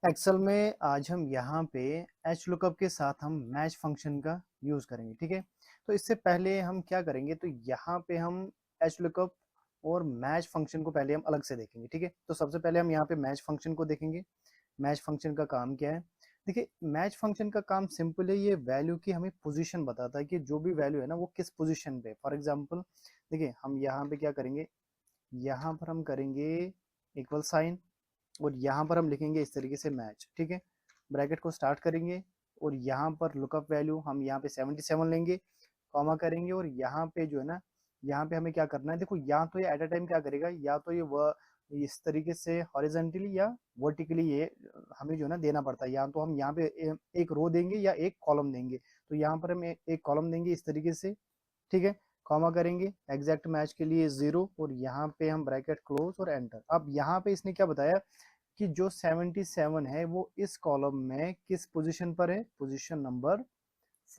Excel में आज हम यहाँ पे एच लुकअप के साथ हम मैच फंक्शन का यूज करेंगे। ठीक है, तो इससे पहले हम क्या करेंगे, तो यहाँ पे हम एच लुकअप और मैच फंक्शन को पहले हम अलग से देखेंगे। ठीक है, तो सबसे पहले हम यहाँ पे मैच फंक्शन को देखेंगे। मैच फंक्शन का काम क्या है? देखिए, मैच फंक्शन का काम सिंपल है, ये वैल्यू की हमें पोजीशन बताता है कि जो भी वैल्यू है ना वो किस पोजीशन पे। फॉर एग्जांपल देखिए, हम यहाँ पे क्या करेंगे, यहाँ पर हम करेंगे इक्वल साइन और यहाँ पर हम लिखेंगे इस तरीके से मैच। ठीक है, ब्रैकेट को स्टार्ट करेंगे और यहाँ पर लुकअप वैल्यू हम यहाँ पे 77 लेंगे, कॉमा करेंगे और यहाँ पे जो है ना, यहाँ पे हमें क्या करना है, देखो या तो ये एट अ टाइम क्या करेगा, या तो ये इस तरीके से हॉरिजेंटली या वर्टिकली ये हमें जो है ना देना पड़ता है। या तो हम यहाँ पे एक रो देंगे या एक कॉलम देंगे। तो यहाँ पर हम एक कॉलम देंगे इस तरीके से। ठीक है, कॉमा करेंगे एग्जैक्ट मैच के लिए 0 और यहाँ पे हम ब्रैकेट क्लोज और एंटर। अब यहाँ पे इसने क्या बताया कि जो 77 है वो इस कॉलम में किस पोजीशन पर है, पोजीशन नंबर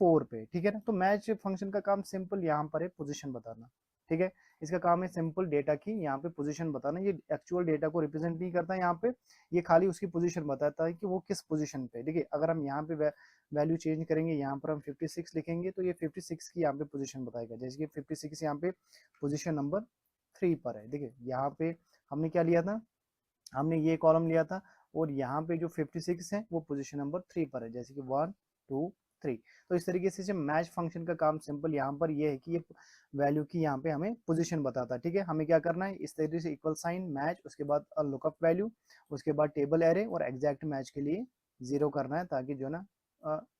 4 पे। ठीक है ना, तो मैच फंक्शन का काम सिंपल यहाँ पर है पोजीशन बताना। ठीक है, इसका काम है सिंपल डेटा की यहाँ पे पोजीशन बताना। ये एक्चुअल डेटा को रिप्रेजेंट नहीं करता यहाँ पे, ये खाली उसकी पोजीशन बताता है कि वो किस पोजीशन पे। देखिए, अगर हम यहाँ पे वैल्यू चेंज करेंगे, यहाँ पर हम 56 लिखेंगे तो ये 56 की यहाँ पे पोजीशन बताएगा। जैसे कि 56 यहाँ पे पोजीशन नंबर 3 पर है। देखिए, यहाँ पे हमने क्या लिया था, हमने ये कॉलम लिया था और यहाँ पे जो 56 है वो पोजीशन नंबर 3 पर है, जैसे कि 1 2 3। तो इस तरीके से मैच फंक्शन का काम सिंपल यहाँ पर ये है कि ये वैल्यू की यहाँ पे हमें पोजीशन बताता है। ठीक है, हमें क्या करना है, इस तरीके से इक्वल साइन मैच, उसके बाद लुकअप वैल्यू, उसके बाद टेबल एरे और एग्जैक्ट मैच के लिए 0 करना है, ताकि जो ना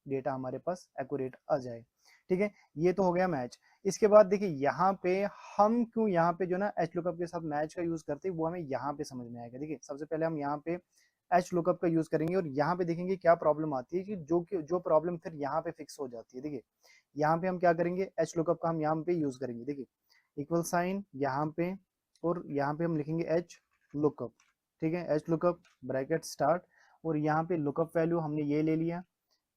डेटा हमारे पास एक्यूरेट आ जाए। ठीक है, ये तो हो गया मैच। इसके बाद देखिए, यहाँ पे हम क्यों यहाँ पे जो ना एच लुकअप के साथ मैच का यूज करते हैं वो हमें यहाँ पे समझ में आएगा। देखिए, सबसे पहले हम यहाँ पे एच लुकअप का यूज करेंगे और यहाँ पे देखेंगे क्या प्रॉब्लम आती है, कि जो प्रॉब्लम फिर यहाँ पे फिक्स हो जाती है। देखिए, यहाँ पे हम क्या करेंगे, एच लुकअप का हम यहाँ पे यूज करेंगे। देखिए, इक्वल साइन यहाँ पे और यहाँ पे हम लिखेंगे एच लुकअप। ठीक है, एच लुकअप ब्रैकेट स्टार्ट और यहाँ पे लुकअप वैल्यू हमने ये ले लिया,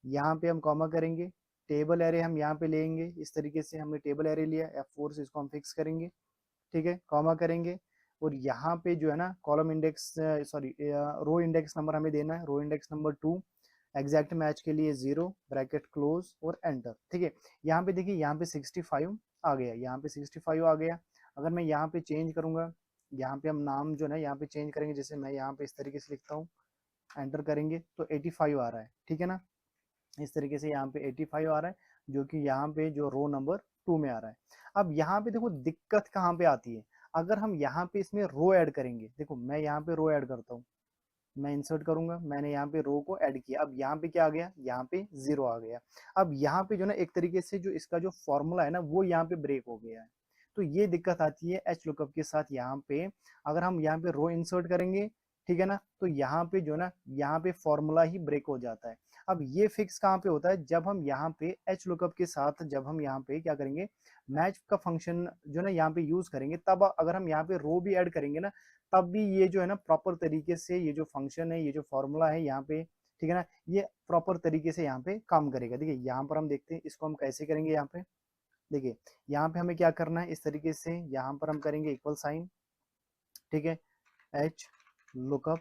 यहाँ पे हम कॉमा करेंगे, टेबल एरे हम यहाँ पे लेंगे। इस तरीके से हमने टेबल एरे लिया, F4 से इसको हम फिक्स करेंगे। ठीक है, कॉमा करेंगे और यहाँ पे जो है ना column index, sorry row index number हमें देना है, row index number 2, exact match के लिए 0, ब्रैकेट क्लोज और एंटर। ठीक है, यहाँ पे देखिए, यहाँ पे 65 आ गया, यहाँ पे 65 आ गया। अगर मैं यहाँ पे चेंज करूंगा, यहाँ पे हम नाम जो है ना यहाँ पे चेंज करेंगे, जैसे मैं यहाँ पे इस तरीके से लिखता हूँ, एंटर करेंगे तो 85 आ रहा है। ठीक है ना, इस तरीके से यहाँ पे 85 आ रहा है, जो कि यहाँ पे जो रो नंबर 2 में आ रहा है। अब यहाँ पे देखो दिक्कत कहाँ पे आती है, अगर हम यहाँ पे इसमें रो ऐड करेंगे। देखो, मैं यहाँ पे रो ऐड करता हूँ, मैं इंसर्ट करूंगा, मैंने यहाँ पे रो को ऐड किया, अब यहाँ पे क्या आ गया, यहाँ पे 0 आ गया। अब यहाँ पे जो ना एक तरीके से जो इसका जो फॉर्मूला है ना वो यहाँ पे ब्रेक हो गया है। तो ये दिक्कत आती है एच लुकअप के साथ। यहाँ पे अगर हम यहाँ पे रो इंसर्ट करेंगे, ठीक है ना, तो यहाँ पे जो ना यहाँ पे फॉर्मूला ही ब्रेक हो जाता है। अब ये फिक्स कहाँ पे होता है, जब हम यहाँ पे एच लुकअप के साथ जब हम यहाँ पे क्या करेंगे, मैच का फंक्शन जो ना यहाँ पे यूज करेंगे, तब अगर हम यहाँ पे रो भी ऐड करेंगे ना, तब भी ये जो है ना प्रॉपर तरीके से ये जो फंक्शन है, ये जो फॉर्मूला है यहाँ पे, ठीक है ना, ये प्रॉपर तरीके से यहाँ पे काम करेगा। देखिए, यहाँ पर हम देखते हैं इसको हम कैसे करेंगे। यहाँ पे देखिए, यहाँ पे हमें क्या करना है, इस तरीके से यहाँ पर हम करेंगे इक्वल साइन। ठीक है, एच लुकअप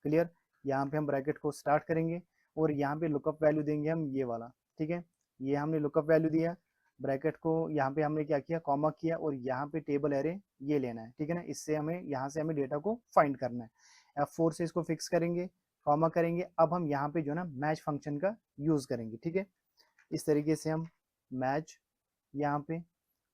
क्लियर, यहाँ पे हम ब्रैकेट को स्टार्ट करेंगे और यहाँ पे लुकअप वैल्यू देंगे हम ये वाला। ठीक है, ये हमने लुकअप वैल्यू दिया, ब्रैकेट को यहाँ पे हमने क्या किया, कॉमा किया और यहाँ पे टेबल एरे ये लेना है। ठीक है ना, इससे हमें यहाँ से हमें डेटा को फाइंड करना है। F4 से इसको फिक्स करेंगे, कॉमा करेंगे। अब हम यहाँ पे जो है ना मैच फंक्शन का यूज करेंगे। ठीक है, इस तरीके से हम मैच यहाँ पे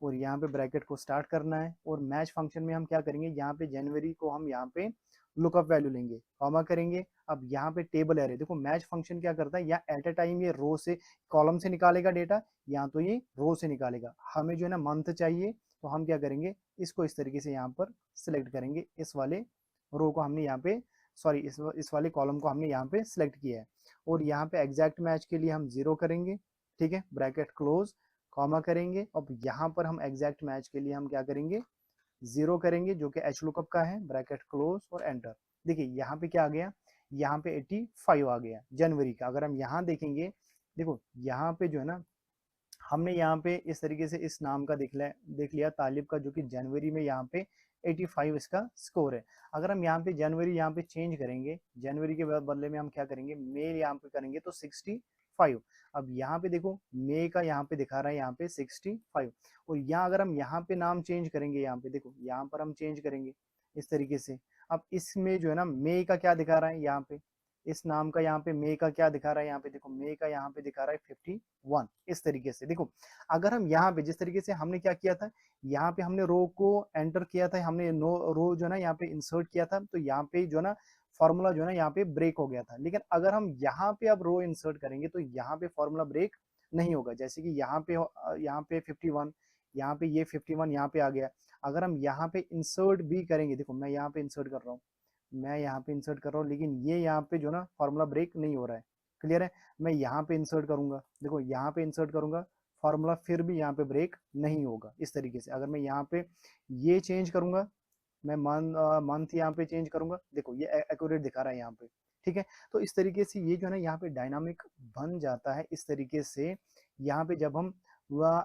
और यहाँ पे ब्रैकेट को स्टार्ट करना है और मैच फंक्शन में हम क्या करेंगे, यहाँ पे जनवरी को हम यहाँ पे लुकअप वैल्यू लेंगे, कॉमा करेंगे। अब यहाँ पे टेबल एरे, देखो मैच फंक्शन क्या करता है, या एट अ टाइम ये रो से कॉलम से निकालेगा डेटा, या तो ये रो से निकालेगा। हमें जो है ना मंथ चाहिए, तो हम क्या करेंगे, इसको इस तरीके से यहाँ पर सिलेक्ट करेंगे, इस वाले रो को हमने यहाँ पे, सॉरी इस वाले कॉलम को हमने यहाँ पे सिलेक्ट किया है और यहाँ पे एग्जैक्ट मैच के लिए हम 0 करेंगे। ठीक है, ब्रैकेट क्लोज, कॉमा करेंगे। अब यहाँ पर हम एग्जैक्ट मैच के लिए हम क्या करेंगे, 0 करेंगे, जो कि एच लुकअप का है, ब्रैकेट क्लोज और एंटर। देखिए, यहाँ पे क्या आ गया, यहाँ पे 85 आ गया जनवरी का। अगर हम यहाँ देखेंगे, देखो यहाँ पे जो है ना, हमने यहाँ पे इस तरीके से इस नाम का देख लिया तालिब का, जो कि जनवरी में यहाँ पे 85 इसका स्कोर है। अगर हम यहाँ पे जनवरी यहाँ पे चेंज करेंगे, जनवरी के बदले में हम क्या करेंगे, मई यहाँ पे करेंगे तो 65। अब यहाँ पे देखो मई का यहाँ पे दिखा रहा है यहाँ पे 65, और यहाँ अगर हम यहाँ पे नाम चेंज करेंगे, यहाँ पे देखो यहाँ पर हम चेंज करेंगे इस तरीके से। अब इसमें जो है ना मई का क्या दिखा रहा है यहाँ पे, इस नाम का यहाँ पे मई का क्या दिखा रहा है, यहाँ पे देखो मई का यहाँ पे दिखा रहा है 51। इस तरीके से देखो, अगर हम यहाँ पे जिस तरीके से हमने क्या किया था, यहाँ पे हमने रो को एंटर किया था, हमने नो रो जो है ना यहाँ पे इंसर्ट किया था, तो यहाँ पे जो है ना फॉर्मूला जो है ना यहाँ पे ब्रेक हो गया था। लेकिन अगर हम यहाँ पे अब रो इंसर्ट करेंगे तो यहाँ पे फॉर्मूला ब्रेक नहीं होगा। जैसे कि यहाँ पे 51, यहाँ पे ये 51 यहाँ पे आ गया। अगर हम यहाँ पे इंसर्ट भी करेंगे, देखो मैं यहाँ पे इंसर्ट कर रहा हूँ, मैं यहाँ पे इंसर्ट कर रहा हूँ, लेकिन ये यहाँ पे जो ना फॉर्मूला ब्रेक नहीं हो रहा है। क्लियर है। मैं यहाँ पे इंसर्ट करूंगा, देखो यहाँ पे इंसर्ट करूंगा, फॉर्मूला फिर भी यहाँ पे ब्रेक नहीं होगा। इस तरीके से अगर मैं यहाँ पे ये चेंज करूंगा, मैं मंथ यहाँ पे चेंज करूंगा, देखो ये एक्यूरेट दिखा रहा है यहाँ पे। ठीक है। तो इस तरीके से ये जो है ना यहाँ पे डायनामिक बन जाता है। इस तरीके से यहाँ पे जब हम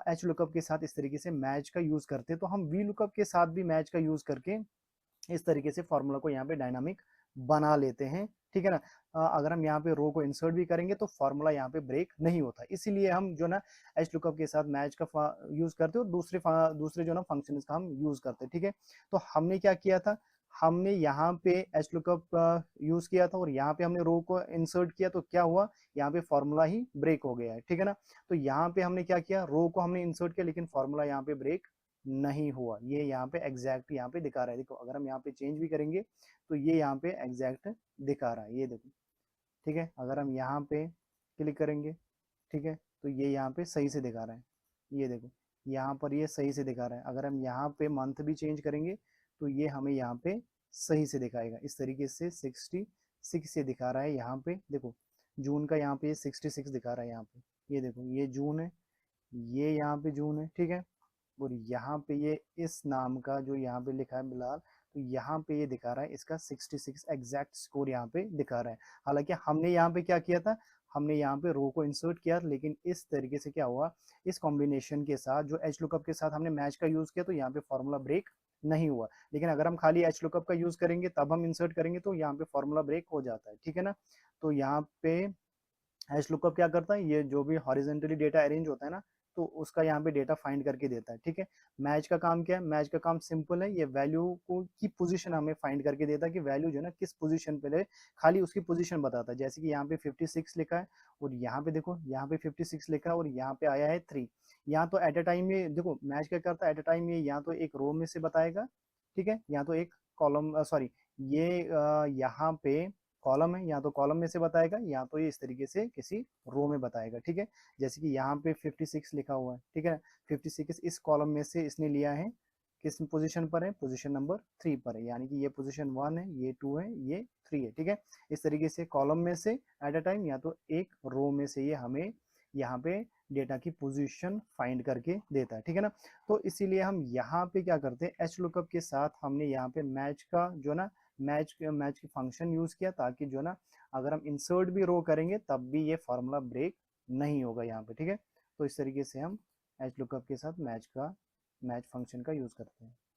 एच लुकअप के साथ इस तरीके से मैच का यूज करते हैं, तो हम वी लुकअप के साथ भी मैच का यूज करके इस तरीके से फॉर्मूला को यहाँ पे डायनामिक बना लेते हैं। ठीक है ना। अगर हम यहाँ पे रो को इंसर्ट भी करेंगे तो फॉर्मूला यहाँ पे ब्रेक नहीं होता, इसीलिए हम जो ना एच लुकअप के साथ मैच का यूज करते हैं और दूसरे जो ना फंक्शन का हम यूज करते हैं। ठीक है। तो हमने क्या किया था, हमने यहाँ पे एच लुकअप यूज किया था और यहाँ पे हमने रो को इंसर्ट किया, तो क्या हुआ, यहाँ पे फॉर्मूला ही ब्रेक हो गया है। ठीक है ना। तो यहाँ पे हमने क्या किया, रो को हमने इंसर्ट किया, लेकिन फॉर्मूला यहाँ पे ब्रेक नहीं हुआ। ये यहाँ पे एग्जैक्ट यहाँ पे दिखा रहा है। देखो अगर हम यहाँ पे चेंज भी करेंगे तो ये यहाँ पे एग्जैक्ट दिखा रहा है, ये देखो। ठीक है। अगर हम यहाँ पे क्लिक करेंगे, ठीक है, तो ये यहाँ पे सही से दिखा रहा है, ये देखो यहाँ पर ये सही से दिखा रहा है। अगर हम यहाँ पे मंथ भी चेंज करेंगे तो ये हमें यहाँ पे सही से दिखाएगा। इस तरीके से 66 से दिखा रहा है यहाँ पे। देखो जून का यहाँ पे 66 दिखा रहा है यहाँ पे, ये देखो ये जून है, ये यहाँ पे जून है। ठीक है। और यहाँ पे ये इस नाम का जो यहाँ पे लिखा है बिलाल, तो यहाँ पे ये दिखा रहा है इसका 66 एग्जैक्ट स्कोर यहाँ पे दिखा रहा है। हालांकि हमने यहाँ पे क्या किया था, हमने यहाँ पे रो को इंसर्ट किया, लेकिन इस तरीके से क्या हुआ, इस कॉम्बिनेशन के साथ जो एच लुकअप के साथ हमने मैच का यूज किया, तो यहाँ पे फॉर्मूला ब्रेक नहीं हुआ। लेकिन अगर हम खाली एच लुकअप का यूज करेंगे तब हम इंसर्ट करेंगे तो यहाँ पे फॉर्मूला ब्रेक हो जाता है। ठीक है ना। तो यहाँ पे हैश लुकअप क्या करता है, ये जो भी हॉरिजॉन्टली डेटा अरेंज होता है ना, तो उसका यहाँ पे डेटा फाइंड करके देता है। ठीक है। मैच का काम क्या है, मैच का काम सिंपल है, ये वैल्यू को की पोजीशन हमें फाइंड करके देता है कि वैल्यू जो है ना किस पोजीशन पे है, खाली उसकी पोजीशन बताता है। जैसे कि यहाँ पे 56 लिखा है और यहाँ पे देखो यहाँ पे 56 लिखा है और यहाँ पे आया है 3। यहाँ तो एट अ टाइम में देखो मैच क्या करता है, एट अ टाइम में यहाँ तो एक रो में से बताएगा, ठीक है, यहाँ तो एक कॉलम सॉरी ये यहाँ पे कॉलम है, या तो कॉलम में से बताएगा या तो ये इस तरीके से किसी रो में बताएगा। ठीक है। जैसे कि यहाँ पे 56 लिखा हुआ है, ठीक है, 56 इस कॉलम में से इसने लिया है, किस पोजीशन पर है, पोजीशन नंबर 3 पर है, यानी कि ये पोजीशन 1 है, ये 2 है, ये 3 है। ठीक है। इस तरीके से कॉलम में से एट अ टाइम या तो एक रो में से ये हमें यहाँ पे डेटा की पोजीशन फाइंड करके देता है। ठीक है ना। तो इसीलिए हम यहाँ पे क्या करते हैं, एच लुकअप के साथ हमने यहाँ पे मैच का जो ना मैच की फंक्शन यूज किया, ताकि जो ना अगर हम इंसर्ट भी रो करेंगे तब भी ये फॉर्मूला ब्रेक नहीं होगा यहाँ पे। ठीक है। तो इस तरीके से हम एच लुकअप के साथ मैच फंक्शन का यूज करते हैं।